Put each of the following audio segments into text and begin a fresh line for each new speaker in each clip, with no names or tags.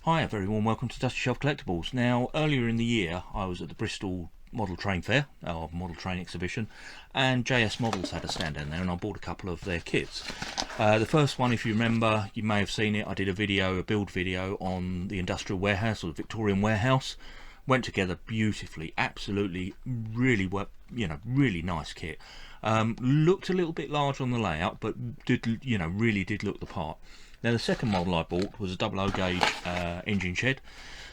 Hi, a very warm welcome to Dusty Shelf Collectibles. Now, earlier in the year, I was at the Bristol Model Train Fair, or Model Train Exhibition, and JS Models had a stand down there, and I bought a couple of their kits. The first one, if you remember, you may have seen it. I did a build video on the Industrial Warehouse, or the Victorian Warehouse. Went together beautifully, absolutely, really, really nice kit. Looked a little bit large on the layout, but really did look the part. Now the second model I bought was a 00 gauge engine shed.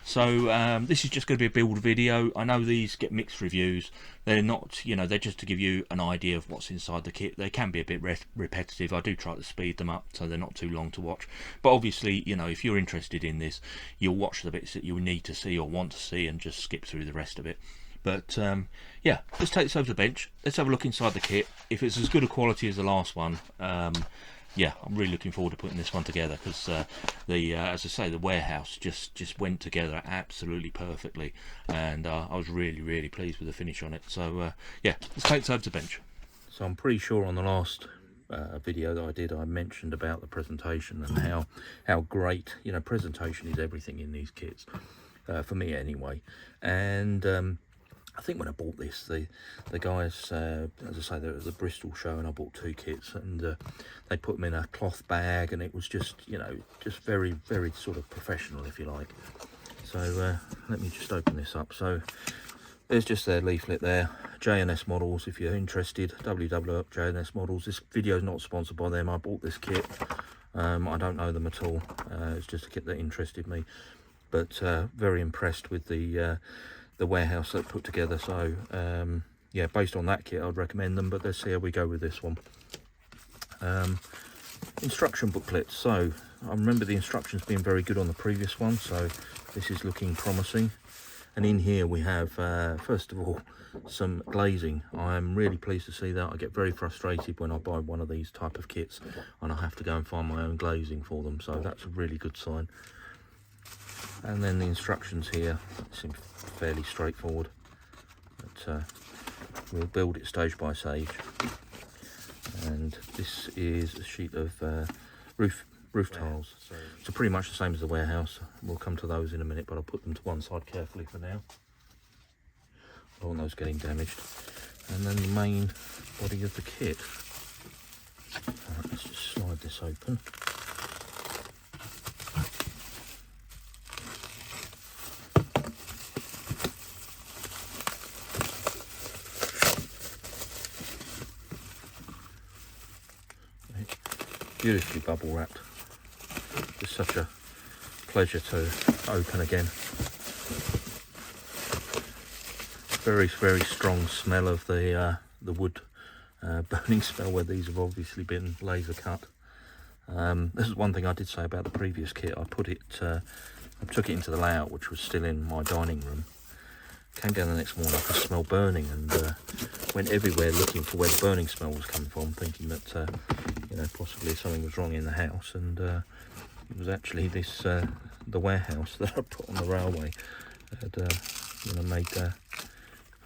So this is just going to be a build video. I know these get mixed reviews. They're not, they're just to give you an idea of what's inside the kit. They can be a bit repetitive. I do try to speed them up so they're not too long to watch. But obviously, if you're interested in this, you'll watch the bits that you need to see or want to see and just skip through the rest of it. But yeah, let's take this over the bench. Let's have a look inside the kit. If it's as good a quality as the last one, yeah, I'm really looking forward to putting this one together because as I say, the warehouse just went together absolutely perfectly, and I was really pleased with the finish on it. So yeah, let's take this over to the bench. So I'm pretty sure on the last video that I did, I mentioned about the presentation and how great, presentation is everything in these kits, for me anyway. And I think when I bought this, the guys, as I say, there was the Bristol show, and I bought 2 kits, and they put them in a cloth bag, and it was just, just very sort of professional, if you like. So let me just open this up. So there's just their leaflet there. J&S Models, if you're interested, www J&S Models. This video is not sponsored by them. I bought this kit. I don't know them at all. It's just a kit that interested me, but very impressed with the warehouse that put together. So yeah, based on that kit, I'd recommend them, but let's see how we go with this one. Instruction booklet. So I remember the instructions being very good on the previous one, so this is looking promising. And in here we have first of all some glazing. I'm really pleased to see that. I get very frustrated when I buy one of these type of kits and I have to go and find my own glazing for them, so that's a really good sign. And then the instructions here seem fairly straightforward, but we'll build it stage by stage. And this is a sheet of roof tiles, so pretty much the same as the warehouse. We'll come to those in a minute, but I'll put them to one side carefully for now. I don't want those getting damaged. And then the main body of the kit. Right, let's just slide this open. Beautifully bubble wrapped. Just such a pleasure to open again. Very strong smell of the wood burning smell where these have obviously been laser cut. This is one thing I did say about the previous kit. I took it into the layout, which was still in my dining room. Came down the next morning, I could smell burning, and went everywhere looking for where the burning smell was coming from, thinking that possibly something was wrong in the house, and it was actually this the warehouse that I put on the railway had made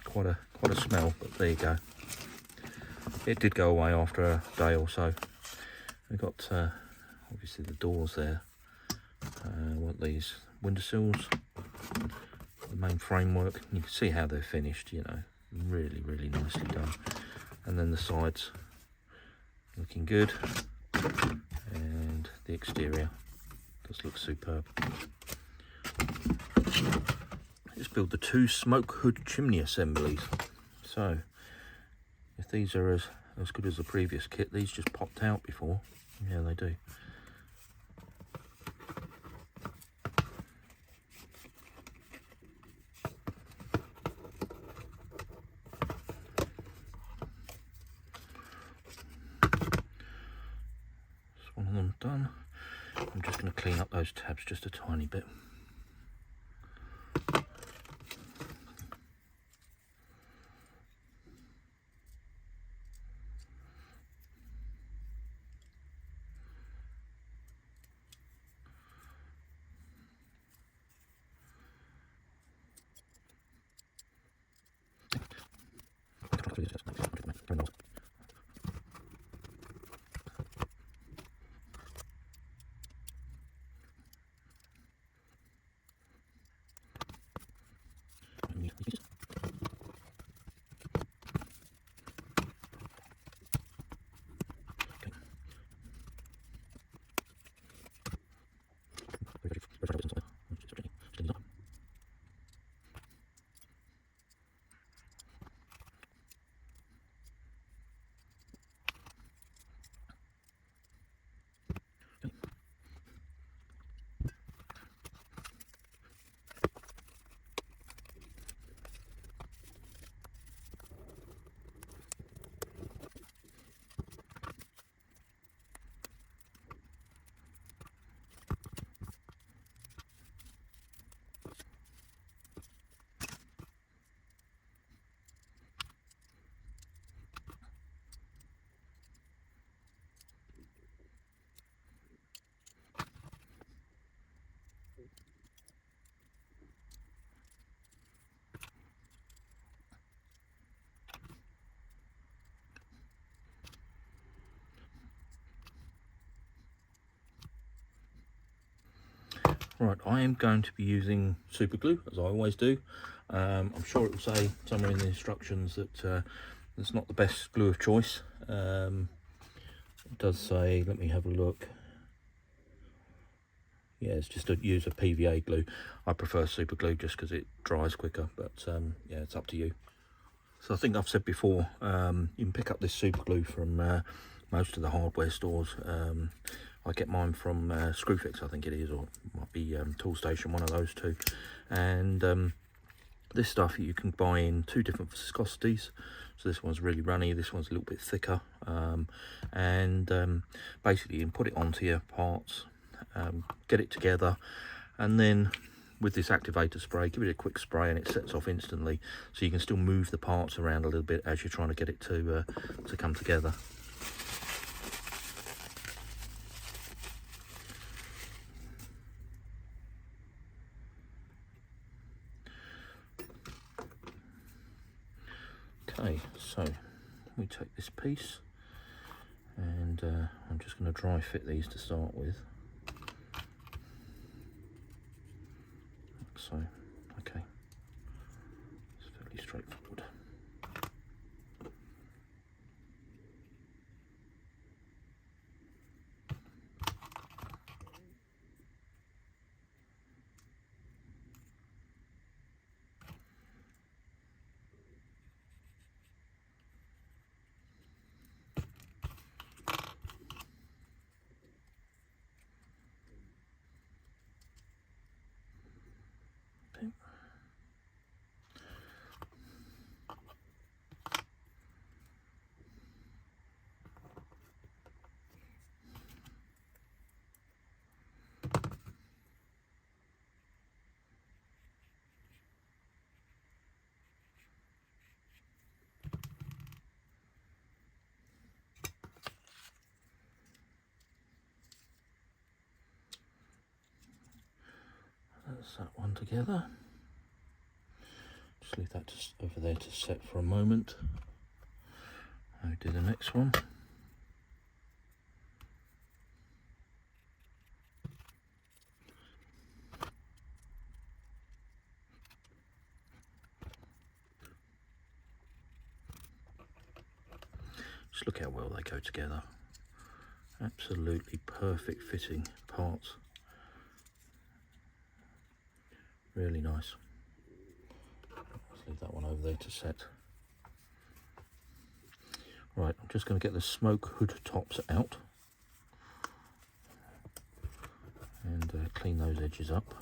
quite a smell. But there you go. It did go away after a day or so. We got obviously the doors there. What these windowsills, the main framework. You can see how they're finished. Really nicely done. And then the sides looking good, and the exterior does look superb. Let's build the 2 smoke hood chimney assemblies. So if these are as good as the previous kit, these just popped out before. Yeah, they do. One of them done. I'm just going to clean up those tabs just a tiny bit. Right, I am going to be using super glue, as I always do. I'm sure it will say somewhere in the instructions that it's not the best glue of choice. It does say, let me have a look. Yeah, it's just to use a PVA glue. I prefer super glue just because it dries quicker, but yeah, it's up to you. So I think I've said before, you can pick up this super glue from most of the hardware stores. I get mine from Screwfix, I think it is, or it might be Toolstation, one of those two. And this stuff you can buy in two different viscosities. So this one's really runny, this one's a little bit thicker. Basically you can put it onto your parts, get it together, and then with this activator spray, give it a quick spray and it sets off instantly. So you can still move the parts around a little bit as you're trying to get it to come together. Okay, so we take this piece and I'm just going to dry fit these to start with. So, okay, it's fairly straightforward. Okay. That's that one together. Just leave that just over there to set for a moment. I'll do the next one. Just look how well they go together. Absolutely perfect fitting parts. Really nice. Let's leave that one over there to set. Right, I'm just going to get the smoke hood tops out and clean those edges up.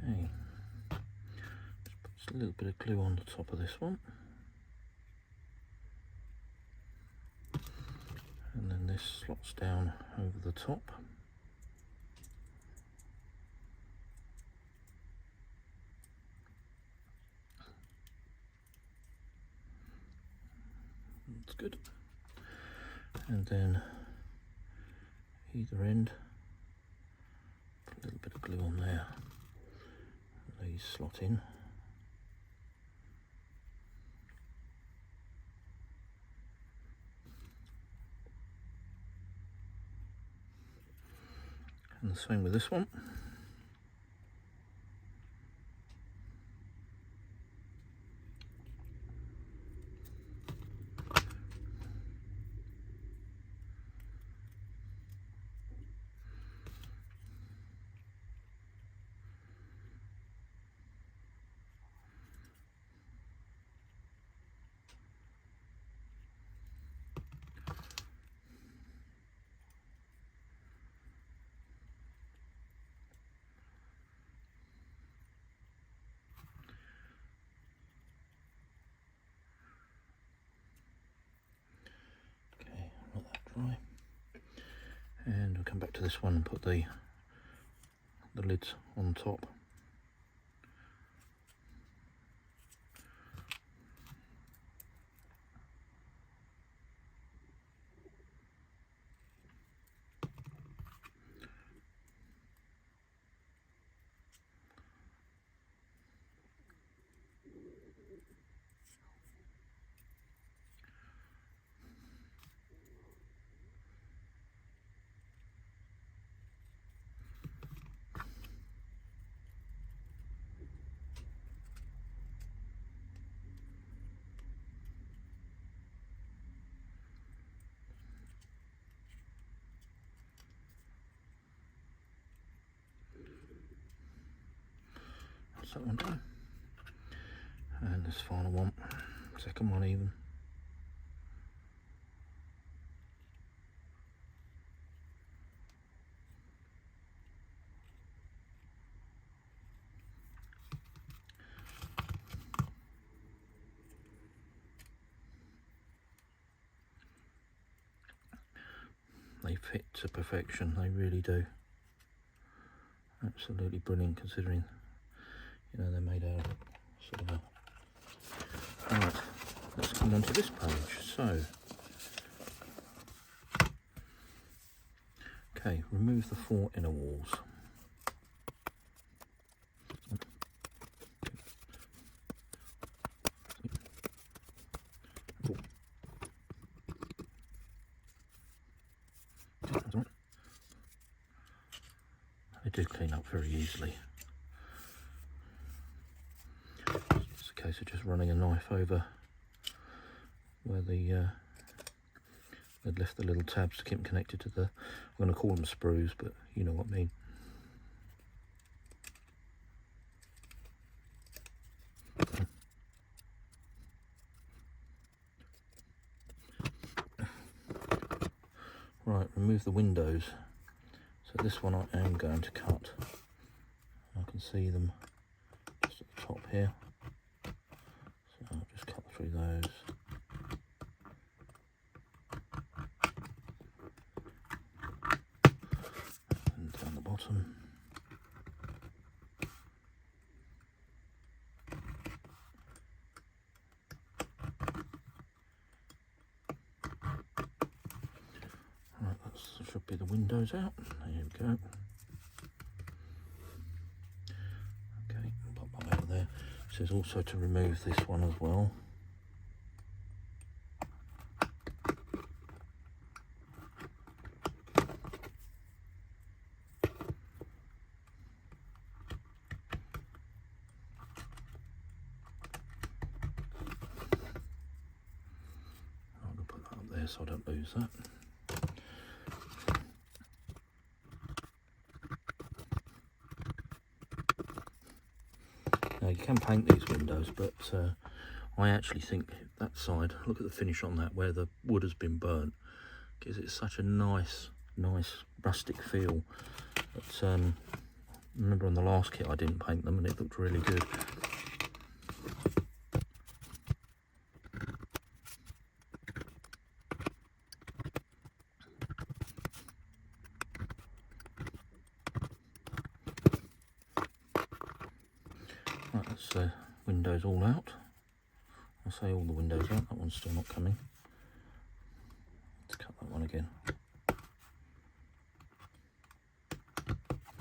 Okay, just put a little bit of glue on the top of this one. And then this slots down over the top. That's good. And then either end, put a little bit of glue on there. These slot in. And the same with this one. dry. And we'll come back to this one and put the lids on top. That one done, and this final one, second one even. They fit to perfection, they really do. Absolutely brilliant, considering, you know, they're made out of sort of a... Right, let's come on to this page. So, okay, remove the 4 inner walls. They do clean up very easily. It's a case of just running a knife over where they'd left the little tabs to keep them connected to the, I'm going to call them sprues, but you know what I mean. Right, remove the windows. So this one I am going to cut. I can see them just at the top here. So I'll just cut through those. And down the bottom. Right, that should be the windows out. There we go. Okay, pop that over there. It says also to remove this one as well. I'm going to put that up there so I don't lose that. Now you can paint these windows, but I actually think that side, look at the finish on that, where the wood has been burnt, gives it such a nice rustic feel. But remember on the last kit I didn't paint them and it looked really good. Right, that's the windows all out. I say all the windows out, that one's still not coming. Let's cut that one again.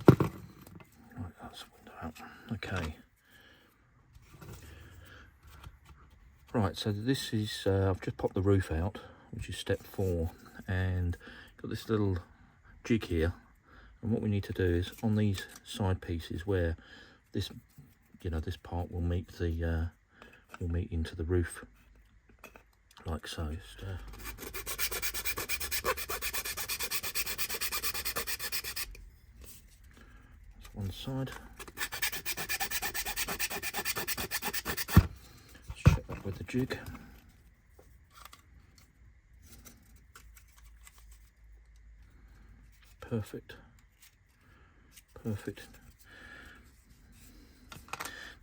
Right, that's the window out. Okay. Right, so this is, I've just popped the roof out, which is step 4, and got this little jig here. And what we need to do is on these side pieces where this, you know, this part will meet the will meet into the roof, like so. That's one side. Let's check that with the jig. Perfect. Perfect.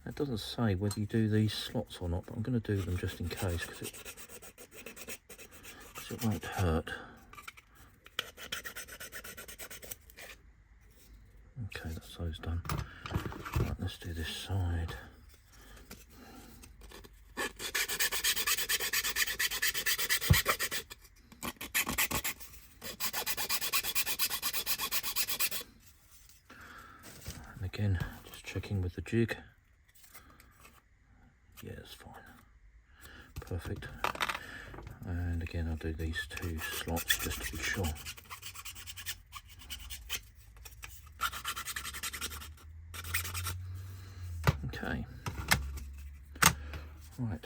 It doesn't say whether you do these slots or not, but I'm going to do them just in case, because it won't hurt. let's do this side. And again, just checking with the jig. Yeah, it's fine. Perfect. And again, I'll do these two slots just to be sure. Okay. Right.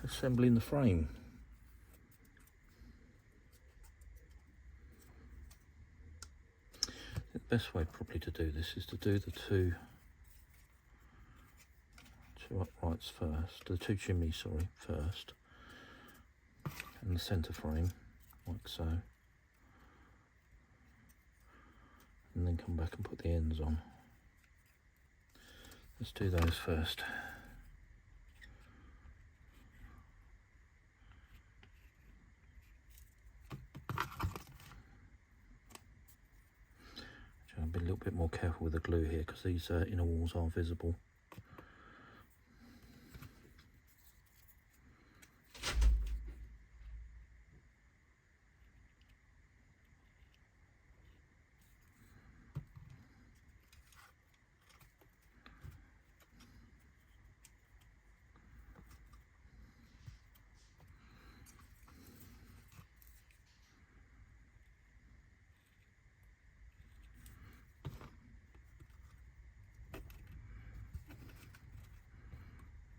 Assembling the frame. The best way probably to do this is to do the two uprights first, the two chimneys, sorry, first, and the centre frame, like so, and then come back and put the ends on. Let's do those first. I'll be a little bit more careful with the glue here because these inner walls are visible.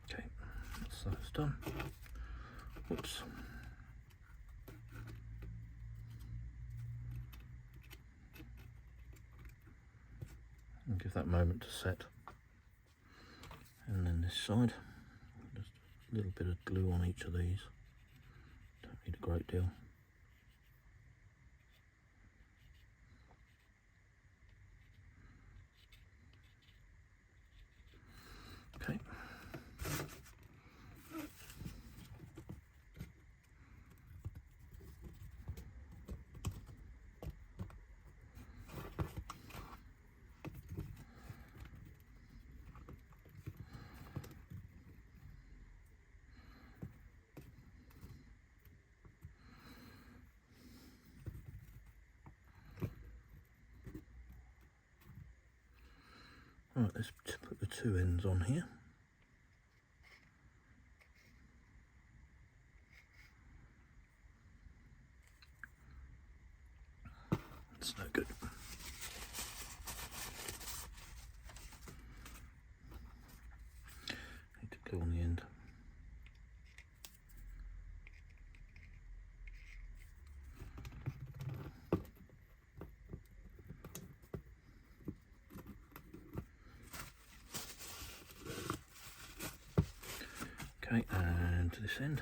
Okay, so that's done. Whoops. And give that a moment to set. And then this side, just a little bit of glue on each of these. Don't need a great deal. Okay. Right, let's put the two ends on here. That's no good. Need to glue on the end. Okay, and to this end.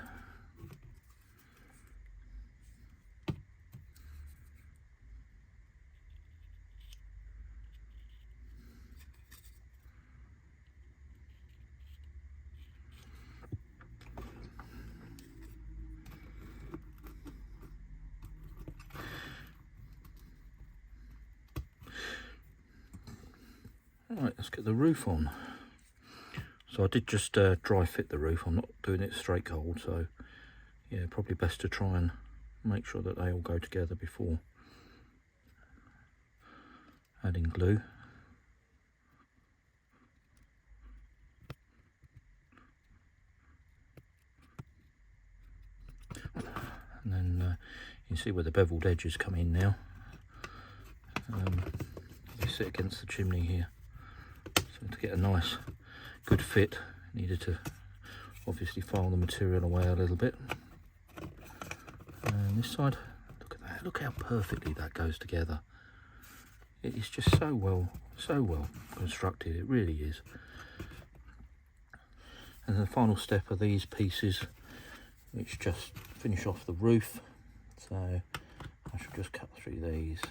Right, let's get the roof on. So I did just dry fit the roof. I'm not doing it straight cold, so yeah, probably best to try and make sure that they all go together before adding glue. And then you can see where the beveled edges come in now. They sit against the chimney here. So to get a nice good fit, needed to obviously file the material away a little bit. And this side, look at that, look how perfectly that goes together. It is just so well constructed, it really is. And the final step are these pieces, which just finish off the roof. So I should just cut through these.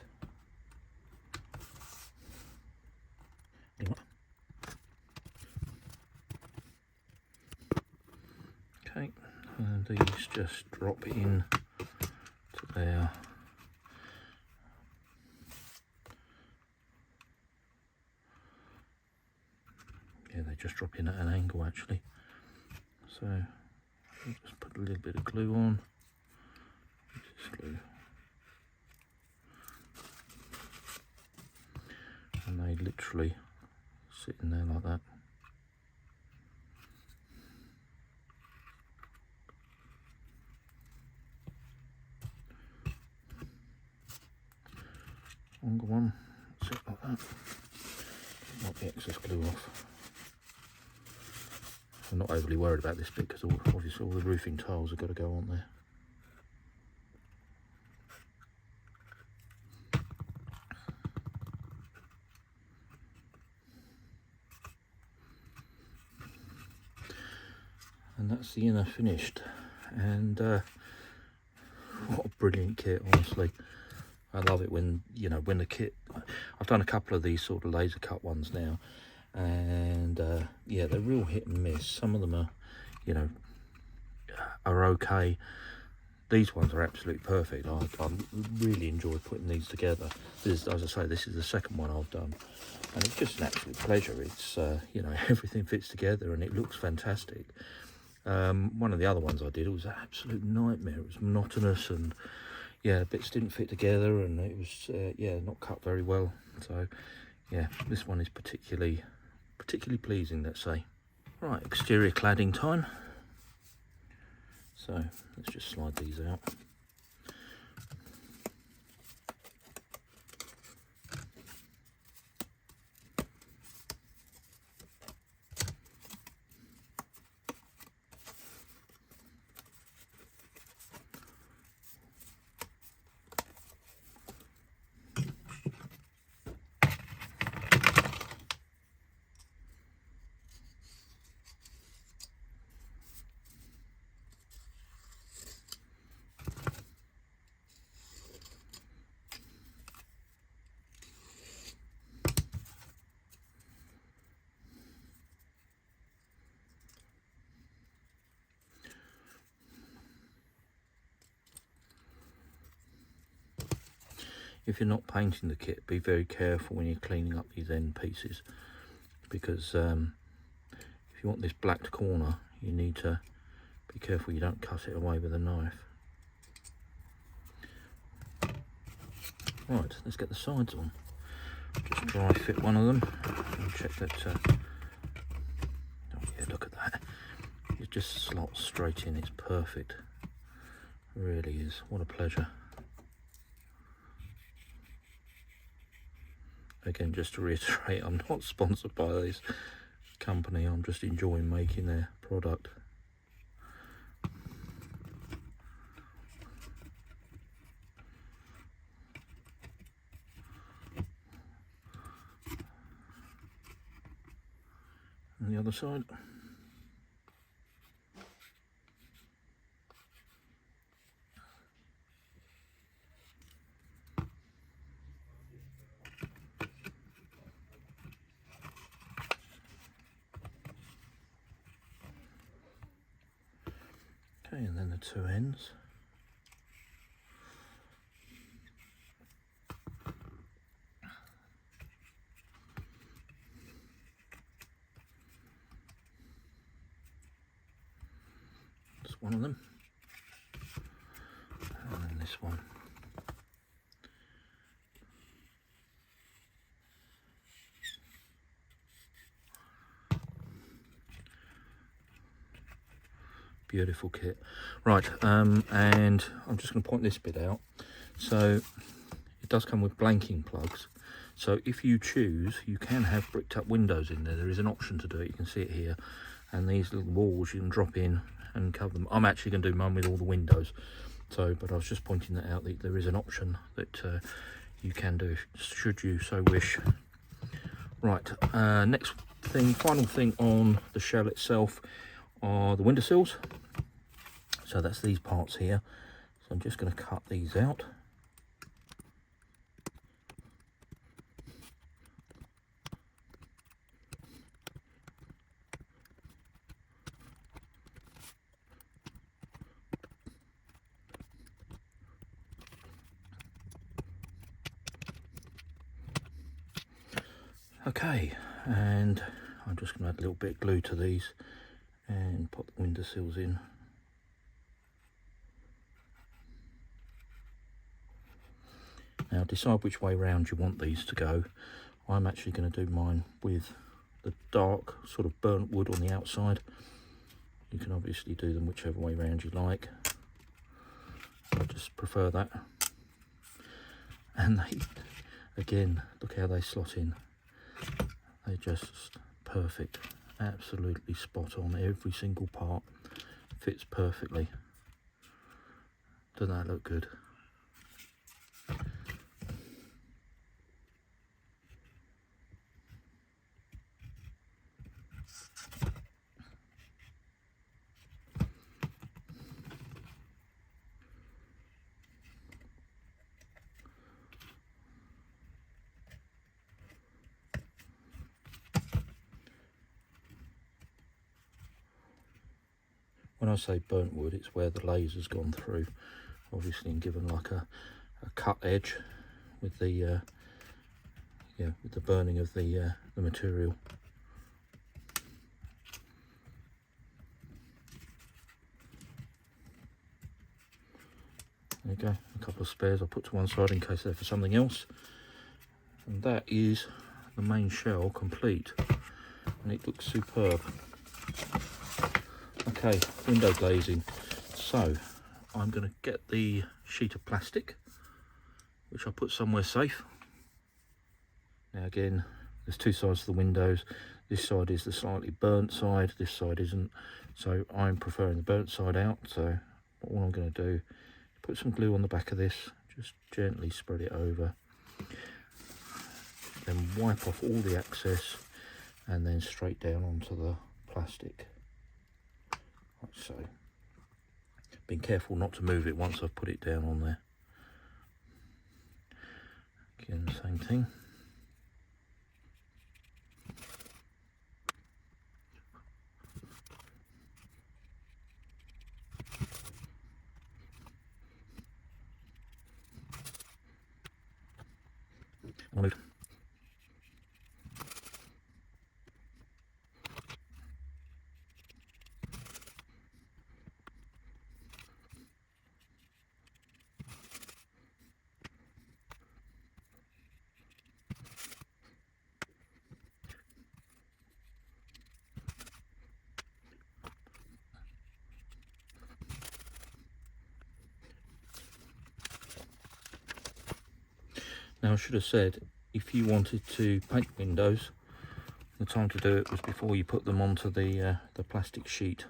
Okay, and these just drop in to there. just drop in at an angle actually. So I'll just put a little bit of glue on. This glue. And they literally sit in there like that. Longer one, sit like that. Wipe the excess glue off. I'm not overly worried about this bit because obviously all the roofing tiles have got to go on there. And that's the inner finished. And what a brilliant kit, honestly. I love it when, you know, when the kit, I've done a couple of these sort of laser cut ones now, and yeah, they're real hit and miss. Some of them are, you know, are okay. These ones are absolutely perfect. I really enjoy putting these together. This, as I say, this is the second one I've done, and it's just an absolute pleasure. It's you know, everything fits together and it looks fantastic. One of the other ones I did, it was an absolute nightmare. It was monotonous, and yeah, the bits didn't fit together, and it was yeah, not cut very well. So yeah, this one is particularly pleasing, let's say. Right, exterior cladding time. So let's just slide these out. If you're not painting the kit, be very careful when you're cleaning up these end pieces, because if you want this blacked corner, you need to be careful you don't cut it away with a knife. Right, let's get the sides on. Just dry fit one of them and check that. Oh yeah, look at that. It just slots straight in. It's perfect. It really is. What a pleasure. Again, just to reiterate, I'm not sponsored by this company. I'm just enjoying making their product. And the other side. Okay, and then the two ends. Just one of them. And then this one. Beautiful kit. Right, and I'm just going to point this bit out. So it does come with blanking plugs. So if you choose, you can have bricked up windows in there. There is an option to do it. You can see it here. And these little walls you can drop in and cover them. I'm actually going to do mine with all the windows. So, but I was just pointing that out, that there is an option that you can do should you so wish. Right, next thing, final thing on the shell itself are the windowsills. So that's these parts here. So I'm just going to cut these out. Okay, and I'm just going to add a little bit of glue to these and put the window sills in. Now decide which way round you want these to go. I'm actually going to do mine with the dark sort of burnt wood on the outside. You can obviously do them whichever way round you like. I just prefer that. And they, again, look how they slot in. They're just perfect, absolutely spot on. Every single part fits perfectly. Doesn't that look good? When I say burnt wood, it's where the laser's gone through, obviously, and given like a cut edge with the with the burning of the material. There you go, a couple of spares I'll put to one side in case they're for something else. And that is the main shell complete, and it looks superb. Okay, window glazing. So I'm going to get the sheet of plastic, which I'll put somewhere safe. Now again, there's two sides to the windows. This side is the slightly burnt side, this side isn't. So I'm preferring the burnt side out. So what I'm going to do, put some glue on the back of this, just gently spread it over. Then wipe off all the excess and then straight down onto the plastic. Like so. Being careful not to move it once I've put it down on there. Again, same thing. Move. Now I should have said, if you wanted to paint windows, the time to do it was before you put them onto the plastic sheet.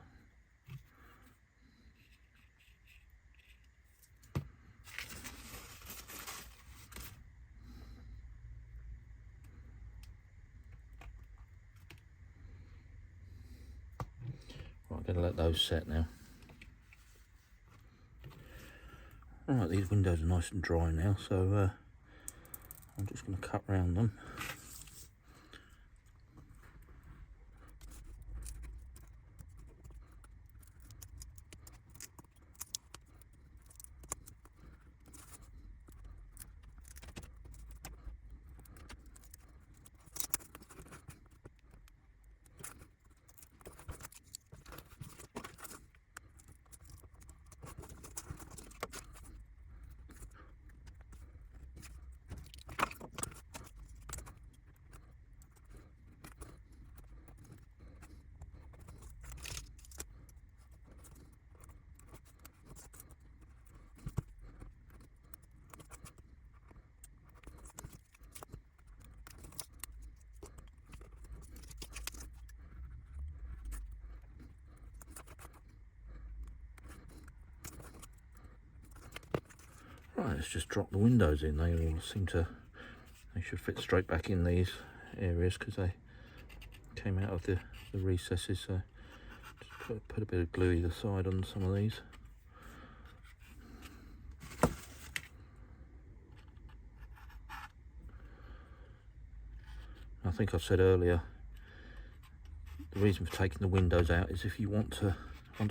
Right, I'm going to let those set now. Alright, these windows are nice and dry now, so I'm just going to cut round them. Right, let's just drop the windows in. They all seem to, they should fit straight back in these areas because they came out of the recesses. So just put a bit of glue either side on some of these. I think I said earlier, the reason for taking the windows out is if you want to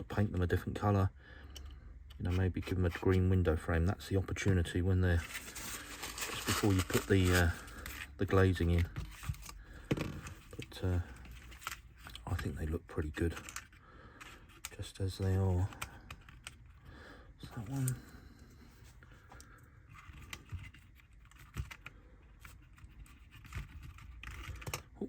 paint them a different colour, you know, maybe give them a green window frame. That's the opportunity when they're just before you put the glazing in. But I think they look pretty good, just as they are. So that one. Oh.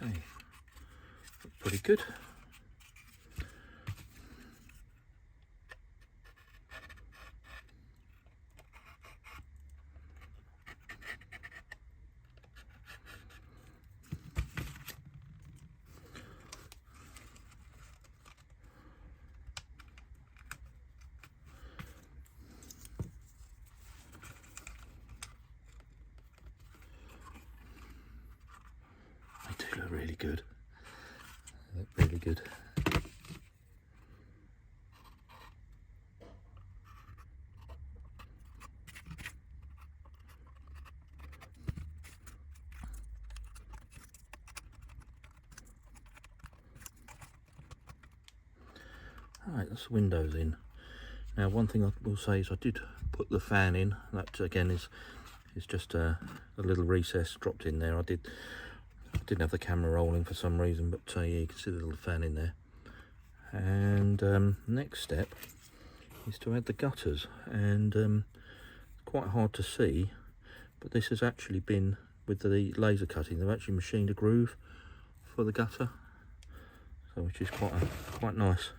Okay, look pretty good. They do look really good. They look really good. Alright, that's the windows in. Now one thing I will say is I did put the fan in. That again is just a little recess dropped in there. I didn't have the camera rolling for some reason, but yeah, you can see the little fan in there. And next step is to add the gutters, and it's quite hard to see, but this has actually been, with the laser cutting, they've actually machined a groove for the gutter, so which is quite nice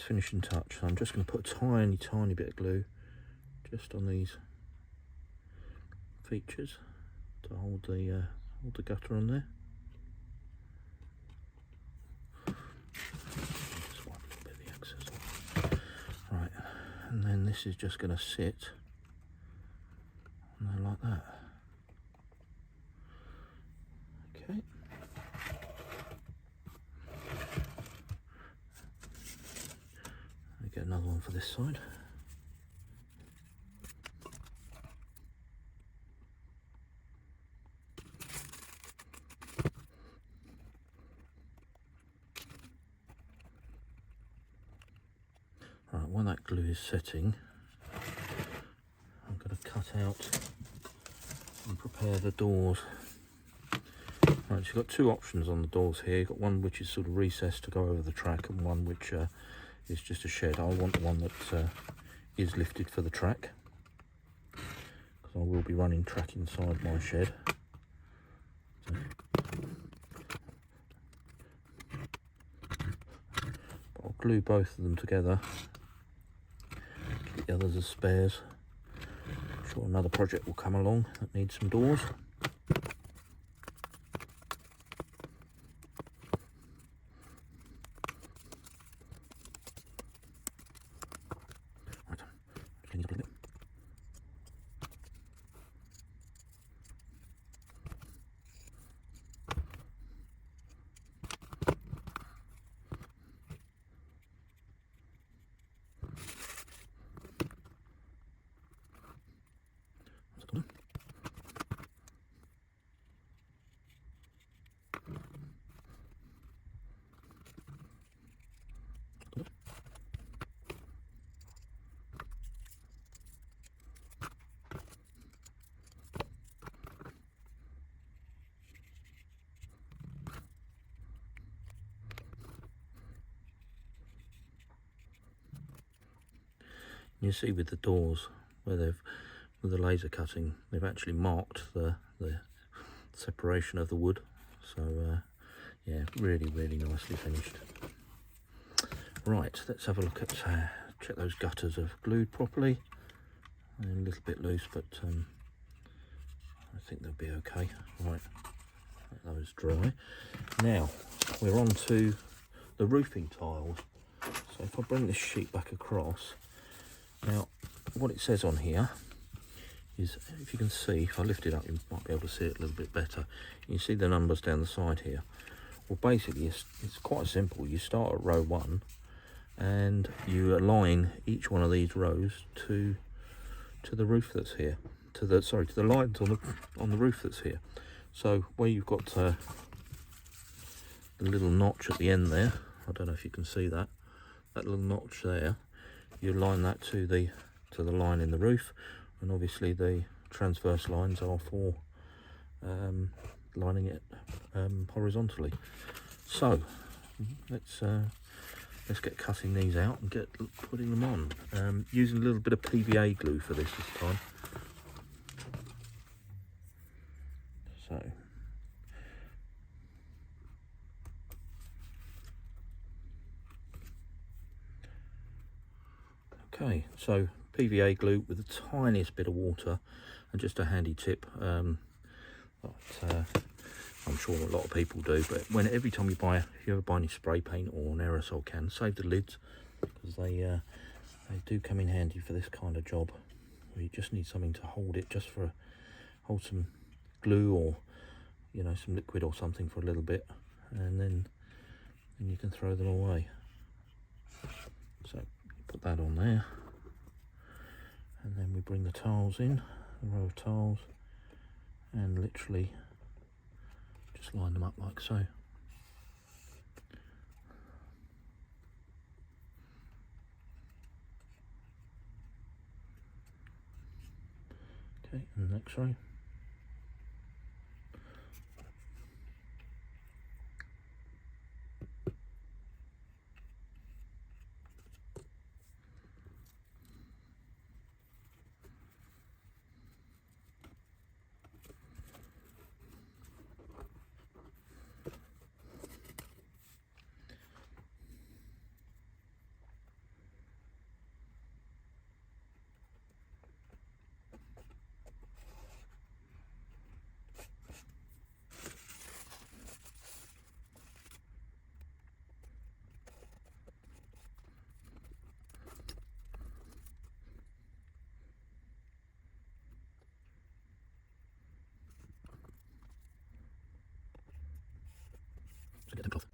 finishing touch. So I'm just going to put a tiny bit of glue just on these features to hold the gutter on there. Just wipe a little bit of the excess off. Right, and then this is just going to sit on there like that. Okay. Get another one for this side. Right, while that glue is setting, I'm going to cut out and prepare the doors. Right, so you've got two options on the doors here. You've got one which is sort of recessed to go over the track, and one which is just a shed. I want the one that is lifted for the track, because I will be running track inside my shed. So, but I'll glue both of them together, keep the others as spares. I'm sure another project will come along that needs some doors. You see with the doors where with the laser cutting, they've actually marked the separation of the wood. So yeah, really nicely finished. Right, let's have a look at check those gutters are glued properly. They're a little bit loose, but I think they'll be okay. Right, let those dry. Now we're on to the roofing tiles. So if I bring this sheet back across. Now, what it says on here is, if you can see, if I lift it up, you might be able to see it a little bit better. You see the numbers down the side here. Well, basically, it's quite simple. You start at row 1, and you align each one of these rows to the roof that's here. to the lines on the roof that's here. So where you've got the little notch at the end there, I don't know if you can see that little notch there, you align that to the line in the roof, and obviously the transverse lines are for lining it horizontally. So let's get cutting these out and get putting them on. Using a little bit of PVA glue for this time. So okay, so PVA glue with the tiniest bit of water and just a handy tip. I'm sure a lot of people do, but every time if you ever buy any spray paint or an aerosol can, save the lids, because they do come in handy for this kind of job, where you just need something to hold it, just for hold some glue or some liquid or something for a little bit, and then you can throw them away. So put that on there, and then we bring the tiles in, a row of tiles, and literally just line them up like so. Okay, and the next row. So get them cloth.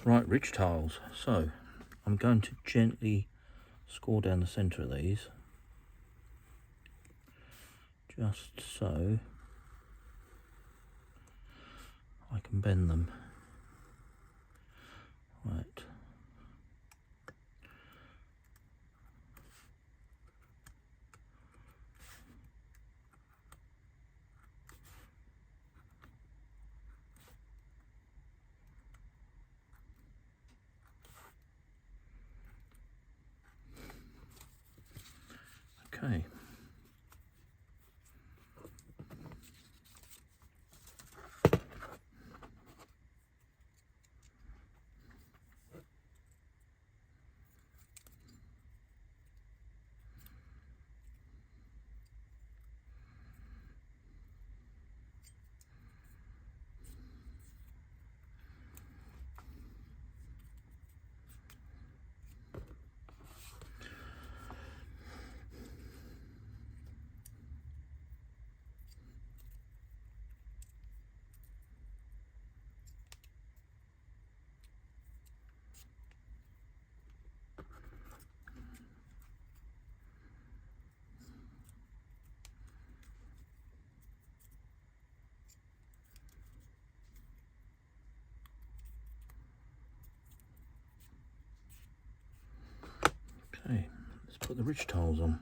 Right, ridge tiles. So I'm going to gently score down the centre of these, just so I can bend them. Right. Okay. Okay, let's put the ridge tiles on.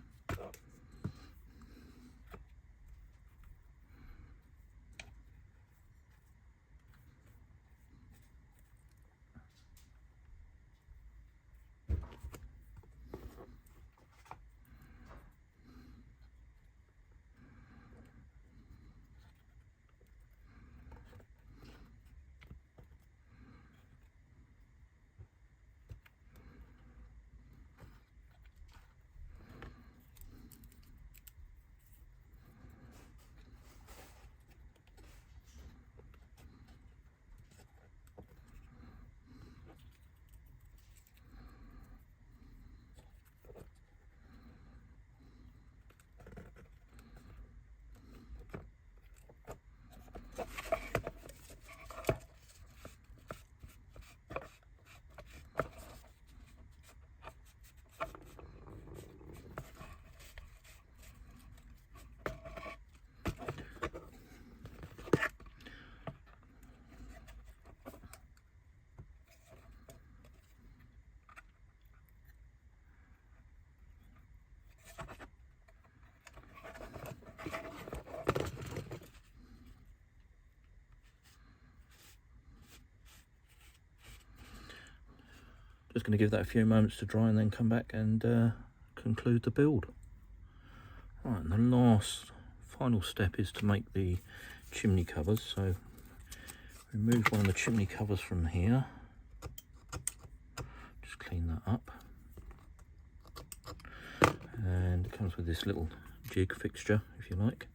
Just going to give that a few moments to dry and then come back and conclude the build. Right, and the last final step is to make the chimney covers. So remove one of the chimney covers from here. Just clean that up. And it comes with this little jig fixture, if you like.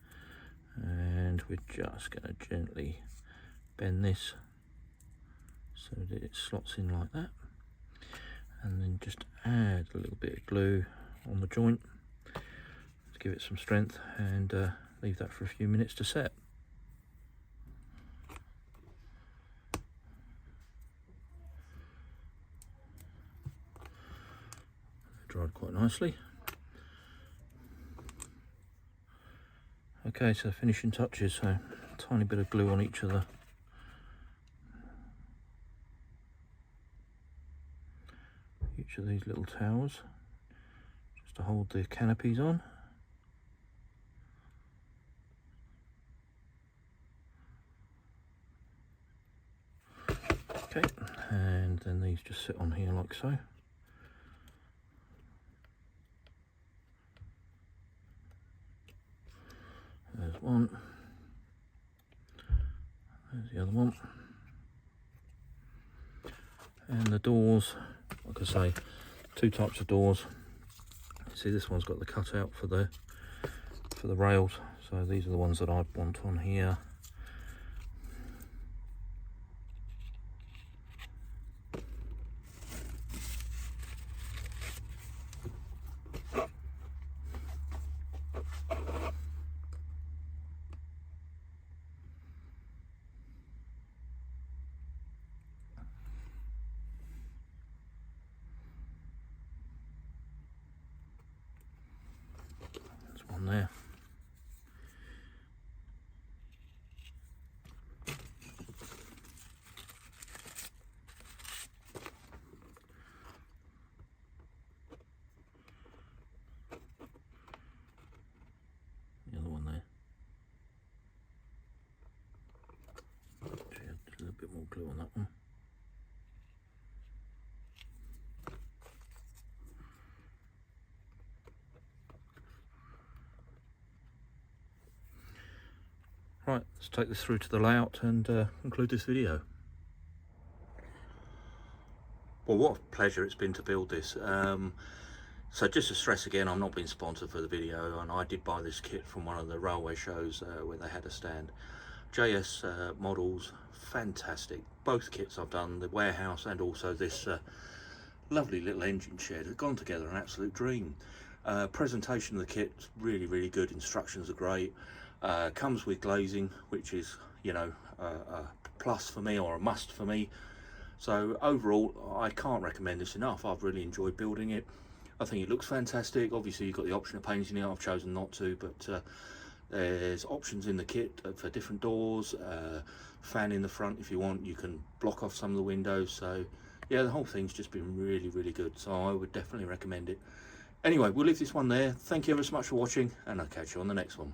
And we're just going to gently bend this so that it slots in like that. And then just add a little bit of glue on the joint to give it some strength, and leave that for a few minutes to set. Dried quite nicely. Okay, so finishing touches, so a tiny bit of glue on each of these little towers, just to hold the canopies on. Okay, and then these just sit on here like so. There's one, there's the other one. And the doors, like I say, two types of doors. See, this one's got the cutout for the rails, so these are the ones that I want on here. There's one there. Right, let's take this through to the layout and conclude this video. Well, what a pleasure it's been to build this. So just to stress again, I'm not being sponsored for the video, and I did buy this kit from one of the railway shows where they had a stand. JS models, fantastic. Both kits I've done, the warehouse and also this lovely little engine shed, have gone together an absolute dream. Presentation of the kit's really good, instructions are great. Comes with glazing, which is, you know, a plus for me, or a must for me. So overall, I can't recommend this enough. I've really enjoyed building it. I think it looks fantastic. Obviously you've got the option of painting it. I've chosen not to, but there's options in the kit for different doors, fan in the front if you want. You can block off some of the windows. So yeah, the whole thing's just been really good. So I would definitely recommend it. Anyway, we'll leave this one there. Thank you ever so much for watching, and I'll catch you on the next one.